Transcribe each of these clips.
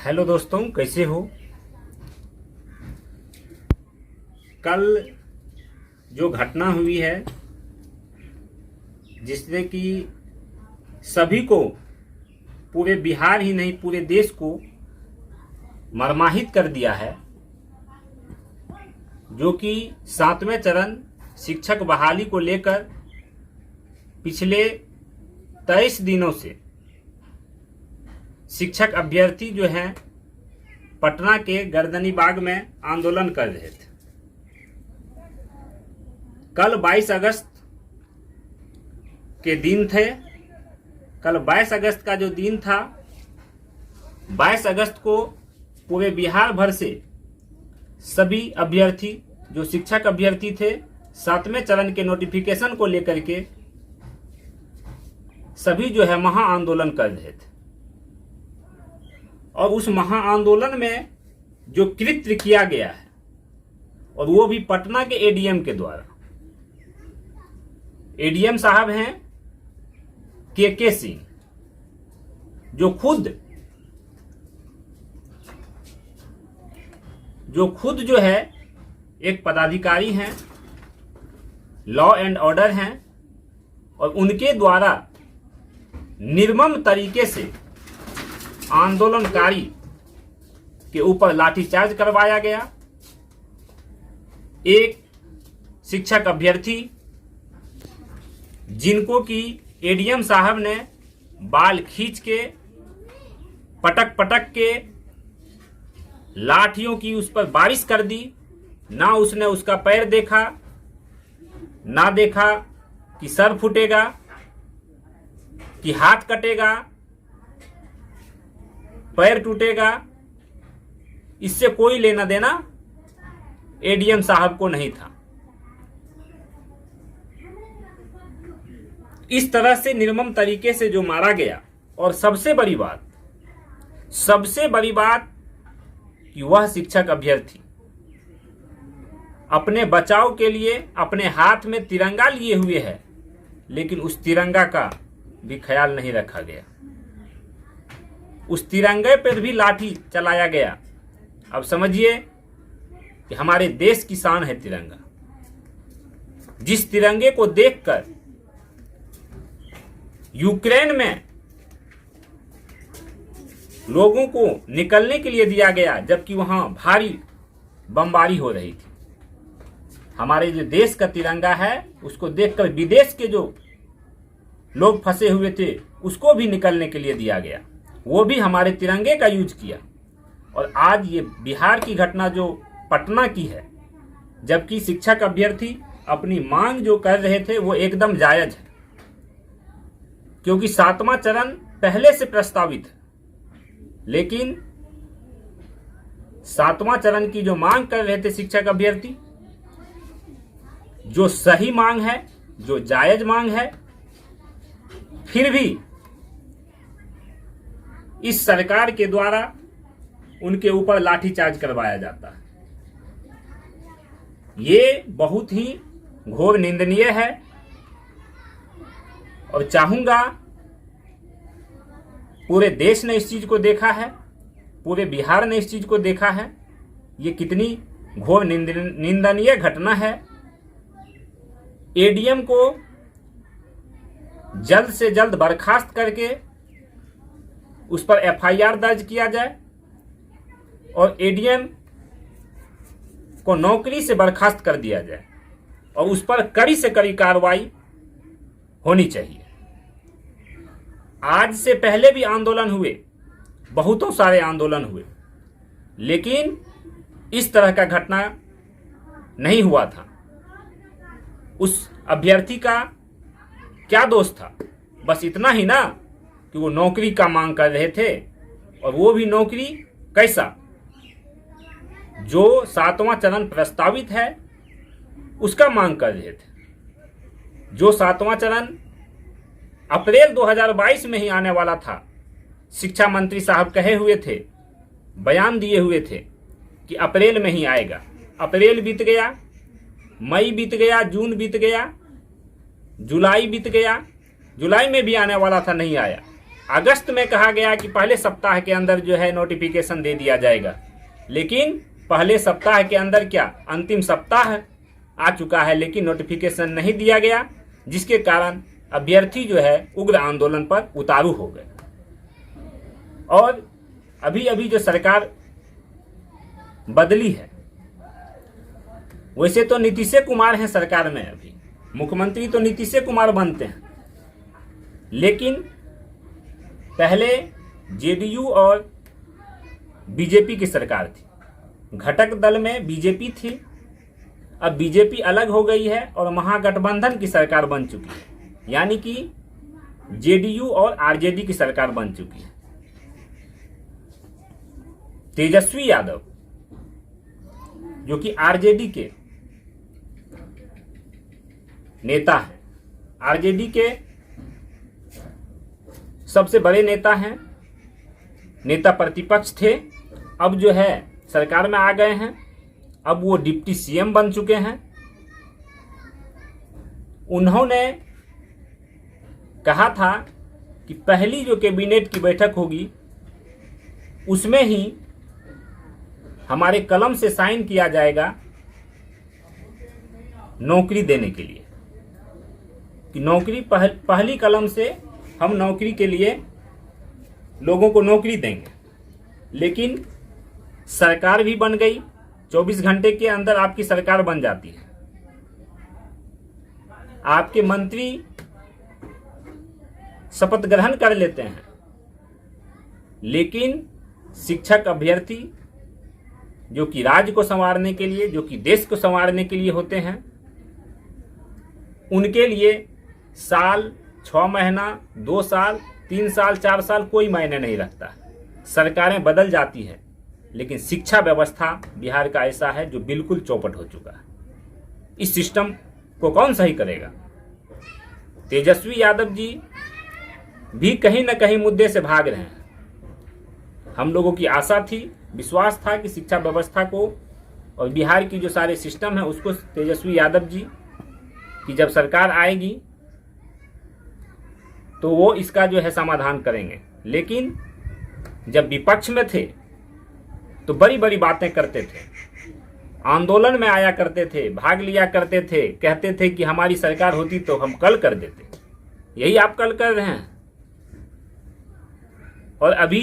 Hello दोस्तों, कैसे हो। कल जो घटना हुई है जिसने कि सभी को, पूरे बिहार ही नहीं पूरे देश को मर्माहित कर दिया है, जो कि 7वें चरण शिक्षक बहाली को लेकर पिछले 23 दिनों से शिक्षक अभ्यर्थी जो हैं पटना के गर्दनीबाग में आंदोलन कर रहे थे। कल 22 अगस्त के दिन थे। कल 22 अगस्त का जो दिन था, 22 अगस्त को पूरे बिहार भर से सभी अभ्यर्थी जो शिक्षक अभ्यर्थी थे 7वें चरण के नोटिफिकेशन को लेकर के सभी जो है महा आंदोलन कर रहे थे। और उस महा आंदोलन में जो कृत्य किया गया है, और वो भी पटना के एडीएम के द्वारा। एडीएम साहब हैं के सिंह, जो खुद जो है एक पदाधिकारी हैं, लॉ एंड ऑर्डर हैं, और उनके द्वारा निर्मम तरीके से आंदोलनकारी के ऊपर लाठीचार्ज करवाया गया। एक शिक्षक अभ्यर्थी जिनको कि एडीएम साहब ने बाल खींच के पटक के लाठियों की उस पर बारिश कर दी। ना उसने उसका पैर देखा, ना देखा कि सर फूटेगा, कि हाथ कटेगा, पैर टूटेगा। इससे कोई लेना देना एडीएम साहब को नहीं था। इस तरह से निर्मम तरीके से जो मारा गया। और सबसे बड़ी बात कि वह शिक्षक अभ्यर्थी अपने बचाव के लिए अपने हाथ में तिरंगा लिए हुए है, लेकिन उस तिरंगा का भी ख्याल नहीं रखा गया। उस तिरंगे पर भी लाठी चलाया गया। अब समझिए कि हमारे देश की शान है तिरंगा। जिस तिरंगे को देखकर यूक्रेन में लोगों को निकलने के लिए दिया गया, जबकि वहां भारी बमबारी हो रही थी। हमारे जो देश का तिरंगा है उसको देखकर विदेश के जो लोग फंसे हुए थे उसको भी निकलने के लिए दिया गया। वो भी हमारे तिरंगे का यूज किया। और आज ये बिहार की घटना जो पटना की है, जबकि शिक्षक अभ्यर्थी अपनी मांग जो कर रहे थे वो एकदम जायज है, क्योंकि 7वां चरण पहले से प्रस्तावित है। लेकिन 7वां चरण की जो मांग कर रहे थे शिक्षक अभ्यर्थी, जो सही मांग है, जो जायज मांग है, फिर भी इस सरकार के द्वारा उनके ऊपर लाठीचार्ज करवाया जाता है। ये बहुत ही घोर निंदनीय है। और चाहूंगा, पूरे देश ने इस चीज को देखा है, पूरे बिहार ने इस चीज को देखा है, ये कितनी घोर निंदनीय घटना है। एडीएम को जल्द से जल्द बर्खास्त करके उस पर एफआईआर दर्ज किया जाए और एडीएम को नौकरी से बर्खास्त कर दिया जाए और उस पर कड़ी से कड़ी कार्रवाई होनी चाहिए। आज से पहले भी आंदोलन हुए, बहुतों सारे आंदोलन हुए, लेकिन इस तरह का घटना नहीं हुआ था। उस अभ्यर्थी का क्या दोष था? बस इतना ही ना कि वो नौकरी का मांग कर रहे थे, और वो भी नौकरी कैसा, जो 7वां चरण प्रस्तावित है उसका मांग कर रहे थे। जो 7वां चरण अप्रैल 2022 में ही आने वाला था। शिक्षा मंत्री साहब कहे हुए थे, बयान दिए हुए थे कि अप्रैल में ही आएगा। अप्रैल बीत गया, मई बीत गया, जून बीत गया, जुलाई बीत गया। जुलाई में भी आने वाला था, नहीं आया। अगस्त में कहा गया कि पहले सप्ताह के अंदर जो है नोटिफिकेशन दे दिया जाएगा, लेकिन पहले सप्ताह के अंदर क्या अंतिम सप्ताह आ चुका है, लेकिन नोटिफिकेशन नहीं दिया गया, जिसके कारण अभ्यर्थी जो है उग्र आंदोलन पर उतारू हो गए। और अभी अभी जो सरकार बदली है, वैसे तो नीतीश कुमार हैं सरकार में, अभी मुख्यमंत्री तो नीतीश कुमार बनते हैं, लेकिन पहले जेडीयू और बीजेपी की सरकार थी, घटक दल में बीजेपी थी। अब बीजेपी अलग हो गई है और महागठबंधन की सरकार बन चुकी है, यानी कि जेडीयू और आरजेडी की सरकार बन चुकी है। तेजस्वी यादव जो कि आरजेडी के नेता हैं, आरजेडी के सबसे बड़े नेता हैं, नेता प्रतिपक्ष थे, अब जो है सरकार में आ गए हैं। अब वो डिप्टी सीएम बन चुके हैं। उन्होंने कहा था कि पहली जो कैबिनेट की बैठक होगी उसमें ही हमारे कलम से साइन किया जाएगा नौकरी देने के लिए, कि नौकरी पहली कलम से हम नौकरी के लिए लोगों को नौकरी देंगे। लेकिन सरकार भी बन गई, 24 घंटे के अंदर आपकी सरकार बन जाती है, आपके मंत्री शपथ ग्रहण कर लेते हैं, लेकिन शिक्षक अभ्यर्थी जो कि राज्य को संवारने के लिए, जो कि देश को संवारने के लिए होते हैं, उनके लिए साल, 6 महीना, 2 साल, 3 साल, 4 साल कोई मायने नहीं रखता। सरकारें बदल जाती है, लेकिन शिक्षा व्यवस्था बिहार का ऐसा है जो बिल्कुल चौपट हो चुका है। इस सिस्टम को कौन सही करेगा? तेजस्वी यादव जी भी कहीं ना कहीं मुद्दे से भाग रहे हैं। हम लोगों की आशा थी, विश्वास था कि शिक्षा व्यवस्था को और बिहार की जो सारे सिस्टम है उसको तेजस्वी यादव जी की जब सरकार आएगी तो वो इसका जो है समाधान करेंगे। लेकिन जब विपक्ष में थे तो बड़ी बड़ी बातें करते थे, आंदोलन में आया करते थे, भाग लिया करते थे, कहते थे कि हमारी सरकार होती तो हम कल कर देते। यही आप कल कर रहे हैं। और अभी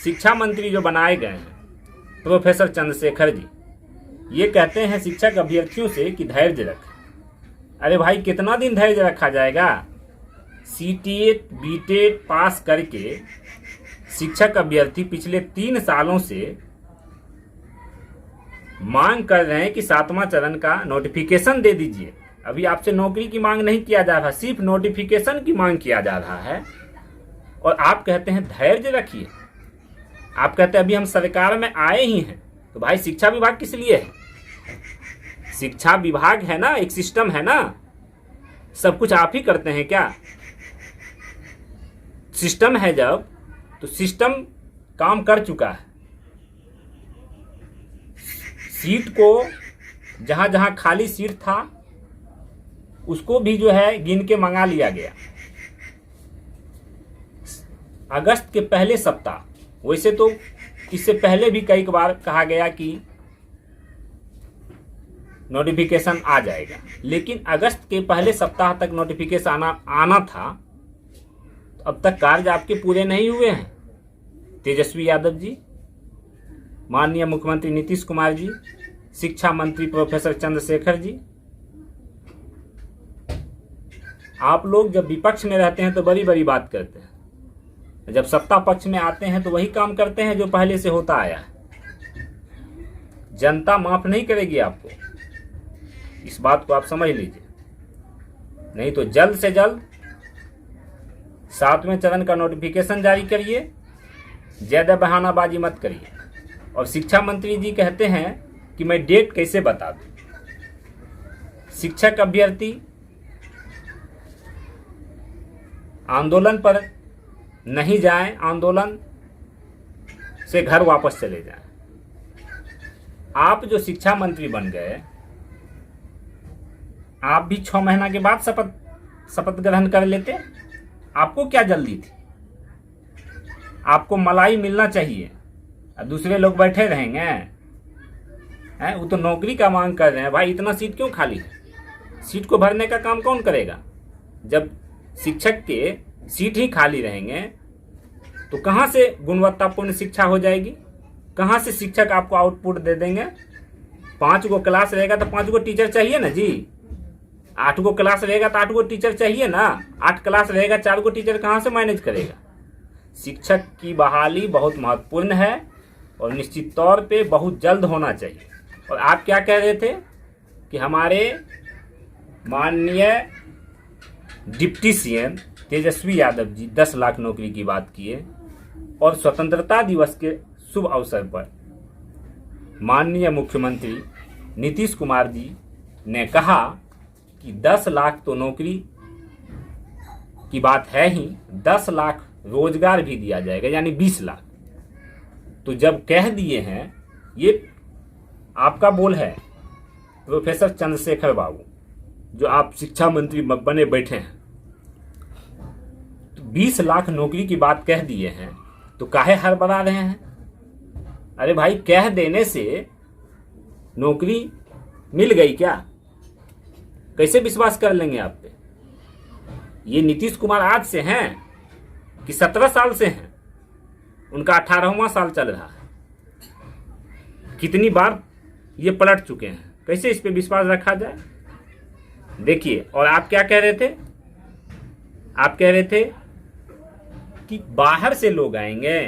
शिक्षा मंत्री जो बनाए गए हैं प्रोफेसर चंद्रशेखर जी, ये कहते हैं शिक्षक अभ्यर्थियों से कि धैर्य रखें। अरे भाई, कितना दिन धैर्य रखा जाएगा? सीटेट बीटेट पास करके शिक्षक अभ्यर्थी पिछले 3 सालों से मांग कर रहे हैं कि 7वां चरण का नोटिफिकेशन दे दीजिए। अभी आपसे नौकरी की मांग नहीं किया जा रहा, सिर्फ नोटिफिकेशन की मांग किया जा रहा है। और आप कहते हैं धैर्य रखिए। आप कहते हैं अभी हम सरकार में आए ही हैं। तो भाई, शिक्षा विभाग किस लिए है? शिक्षा विभाग है ना, एक सिस्टम है ना, सब कुछ आप ही करते हैं क्या? सिस्टम है जब, तो सिस्टम काम कर चुका है। सीट को जहां जहां खाली सीट था उसको भी जो है गिन के मंगा लिया गया। अगस्त के पहले सप्ताह, वैसे तो इससे पहले भी कई बार कहा गया कि नोटिफिकेशन आ जाएगा, लेकिन अगस्त के पहले सप्ताह तक नोटिफिकेशन आना था। अब तक कार्य आपके पूरे नहीं हुए हैं। तेजस्वी यादव जी, माननीय मुख्यमंत्री नीतीश कुमार जी, शिक्षा मंत्री प्रोफेसर चंद्रशेखर जी, आप लोग जब विपक्ष में रहते हैं तो बड़ी बड़ी बात करते हैं, जब सत्ता पक्ष में आते हैं तो वही काम करते हैं जो पहले से होता आया है। जनता माफ नहीं करेगी आपको, इस बात को आप समझ लीजिए। नहीं तो जल्द से जल्द 7वें चरण का नोटिफिकेशन जारी करिए, ज्यादा बहानाबाजी मत करिए। और शिक्षा मंत्री जी कहते हैं कि मैं डेट कैसे बता दूं। शिक्षक अभ्यर्थी आंदोलन पर नहीं जाएं, आंदोलन से घर वापस चले जाएं। आप जो शिक्षा मंत्री बन गए, आप भी 6 महीना के बाद शपथ ग्रहण कर लेते। आपको क्या जल्दी थी? आपको मलाई मिलना चाहिए, और दूसरे लोग बैठे रहेंगे हैं। वो तो नौकरी का मांग कर रहे हैं भाई, इतना सीट क्यों खाली है? सीट को भरने का काम कौन करेगा? जब शिक्षक के सीट ही खाली रहेंगे तो कहाँ से गुणवत्तापूर्ण शिक्षा हो जाएगी? कहाँ से शिक्षक आपको आउटपुट दे देंगे? 5 गो क्लास रहेगा तो 5 गो टीचर चाहिए ना जी। 8 गो क्लास रहेगा तो 8 गो टीचर चाहिए ना। 8 क्लास रहेगा, 4 गो टीचर कहाँ से मैनेज करेगा? शिक्षक की बहाली बहुत महत्वपूर्ण है और निश्चित तौर पे बहुत जल्द होना चाहिए। और आप क्या कह रहे थे कि हमारे माननीय डिप्टी सीएम तेजस्वी यादव जी 10 लाख नौकरी की बात किए, और स्वतंत्रता दिवस के शुभ अवसर पर माननीय मुख्यमंत्री नीतीश कुमार जी ने कहा कि 10 लाख तो नौकरी की बात है ही, 10 लाख रोजगार भी दिया जाएगा, यानी 20 लाख। तो जब कह दिए हैं, ये आपका बोल है प्रोफेसर चंद्रशेखर बाबू, जो आप शिक्षा मंत्री बने बैठे हैं, तो 20 लाख नौकरी की बात कह दिए हैं तो काहे हड़बड़ा रहे हैं? अरे भाई, कह देने से नौकरी मिल गई क्या? कैसे विश्वास कर लेंगे आप पे? ये नीतीश कुमार आज से हैं कि 17 साल से हैं? उनका 18वां साल चल रहा है। कितनी बार ये पलट चुके हैं, कैसे इस पे विश्वास रखा जाए? देखिए, और आप क्या कह रहे थे? आप कह रहे थे कि बाहर से लोग आएंगे,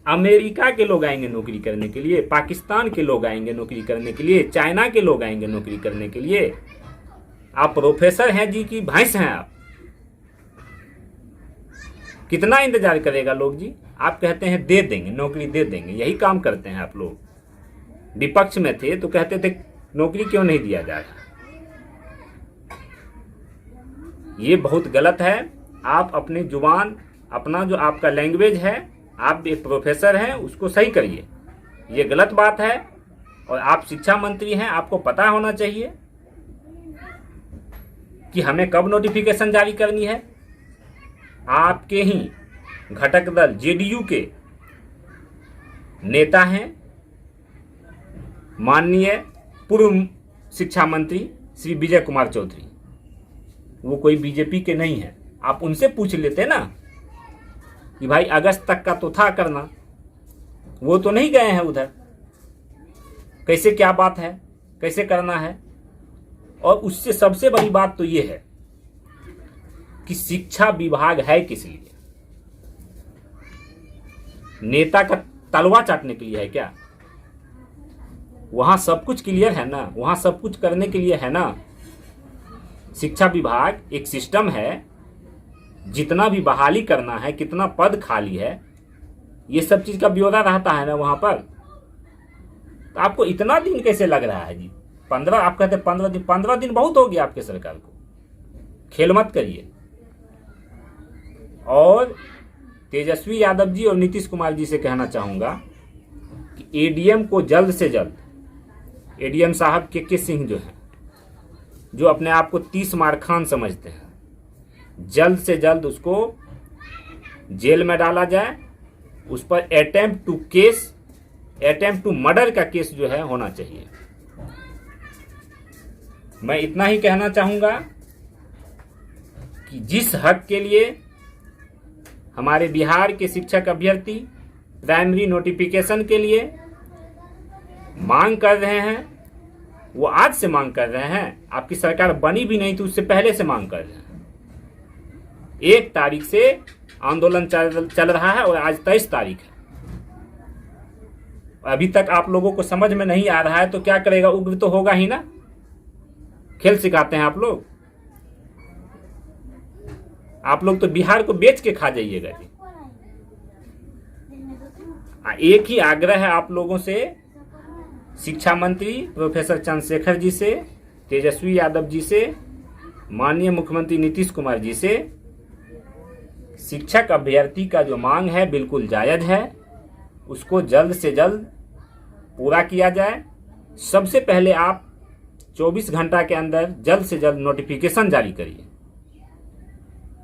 अमेरिका के लोग आएंगे नौकरी करने के लिए, पाकिस्तान के लोग आएंगे नौकरी करने के लिए, चाइना के लोग आएंगे नौकरी करने के लिए। आप प्रोफेसर हैं जी कि भैंस हैं आप? कितना इंतजार करेगा लोग जी? आप कहते हैं दे देंगे, नौकरी दे देंगे, यही काम करते हैं आप लोग। विपक्ष में थे तो कहते थे नौकरी क्यों नहीं दिया जा रहा। ये बहुत गलत है। आप अपनी जुबान, अपना जो आपका लैंग्वेज है, आप एक प्रोफेसर हैं, उसको सही करिए। ये गलत बात है। और आप शिक्षा मंत्री हैं, आपको पता होना चाहिए कि हमें कब नोटिफिकेशन जारी करनी है। आपके ही घटक दल जेडीयू के नेता हैं माननीय पूर्व शिक्षा मंत्री श्री विजय कुमार चौधरी। वो कोई बीजेपी के नहीं है। आप उनसे पूछ लेते ना कि भाई अगस्त तक का तो था करना, वो तो नहीं गए हैं उधर। कैसे, क्या बात है, कैसे करना है? और उससे सबसे बड़ी बात तो ये है कि शिक्षा विभाग है किस लिए? नेता का तलवा चाटने के लिए है क्या? वहां सब कुछ क्लियर है ना, वहां सब कुछ करने के लिए है ना। शिक्षा विभाग एक सिस्टम है, जितना भी बहाली करना है, कितना पद खाली है, ये सब चीज का ब्यौरा रहता है ना वहां पर। तो आपको इतना दिन कैसे लग रहा है जी? 15, आप कहते 15 दिन, 15 दिन बहुत हो गया आपके सरकार को। खेल मत करिए। और तेजस्वी यादव जी और नीतीश कुमार जी से कहना चाहूंगा कि एडीएम को जल्द से जल्द, एडीएम साहब के सिंह जो हैं, जो अपने आप को 30 मार खान समझते हैं, जल्द से जल्द उसको जेल में डाला जाए। उस पर अटेम्प्ट टू मर्डर का केस जो है होना चाहिए। मैं इतना ही कहना चाहूंगा कि जिस हक के लिए हमारे बिहार के शिक्षक अभ्यर्थी प्राइमरी नोटिफिकेशन के लिए मांग कर रहे हैं, वो आज से मांग कर रहे हैं। आपकी सरकार बनी भी नहीं तो उससे पहले से मांग कर रहे हैं। 1 तारीख से आंदोलन चल रहा है और आज 23 तारीख है। अभी तक आप लोगों को समझ में नहीं आ रहा है तो क्या करेगा? उग्र तो होगा ही ना। खेल सिखाते हैं आप लोग। आप लोग तो बिहार को बेच के खा जाइएगा जी। एक ही आग्रह है आप लोगों से, शिक्षा मंत्री प्रोफेसर चंद्रशेखर जी से, तेजस्वी यादव जी से, माननीय मुख्यमंत्री नीतीश कुमार जी से, शिक्षक अभ्यर्थी का जो मांग है बिल्कुल जायज है, उसको जल्द से जल्द पूरा किया जाए। सबसे पहले आप 24 घंटा के अंदर जल्द से जल्द नोटिफिकेशन जारी करिए।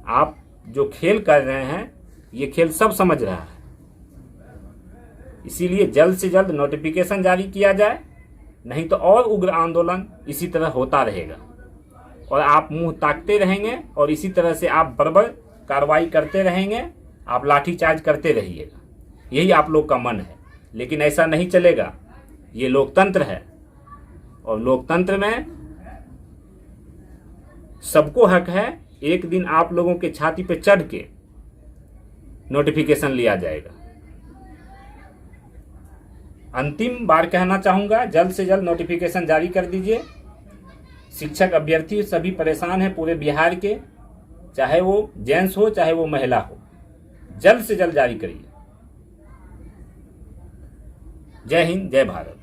आप जो खेल कर रहे हैं, ये खेल सब समझ रहा है। इसीलिए जल्द से जल्द नोटिफिकेशन जारी किया जाए, नहीं तो और उग्र आंदोलन इसी तरह होता रहेगा और आप मुंह ताकते रहेंगे और इसी तरह से आप बर्बर कार्रवाई करते रहेंगे, आप लाठीचार्ज करते रहिएगा। यही आप लोग का मन है, लेकिन ऐसा नहीं चलेगा। ये लोकतंत्र है और लोकतंत्र में सबको हक है। एक दिन आप लोगों के छाती पे चढ़ के नोटिफिकेशन लिया जाएगा। अंतिम बार कहना चाहूँगा, जल्द से जल्द नोटिफिकेशन जारी कर दीजिए। शिक्षक अभ्यर्थी सभी परेशान हैं पूरे बिहार के, चाहे वो जेंट्स हो चाहे वो महिला हो, जल्द से जल्द जारी करिए। जय हिंद, जय भारत।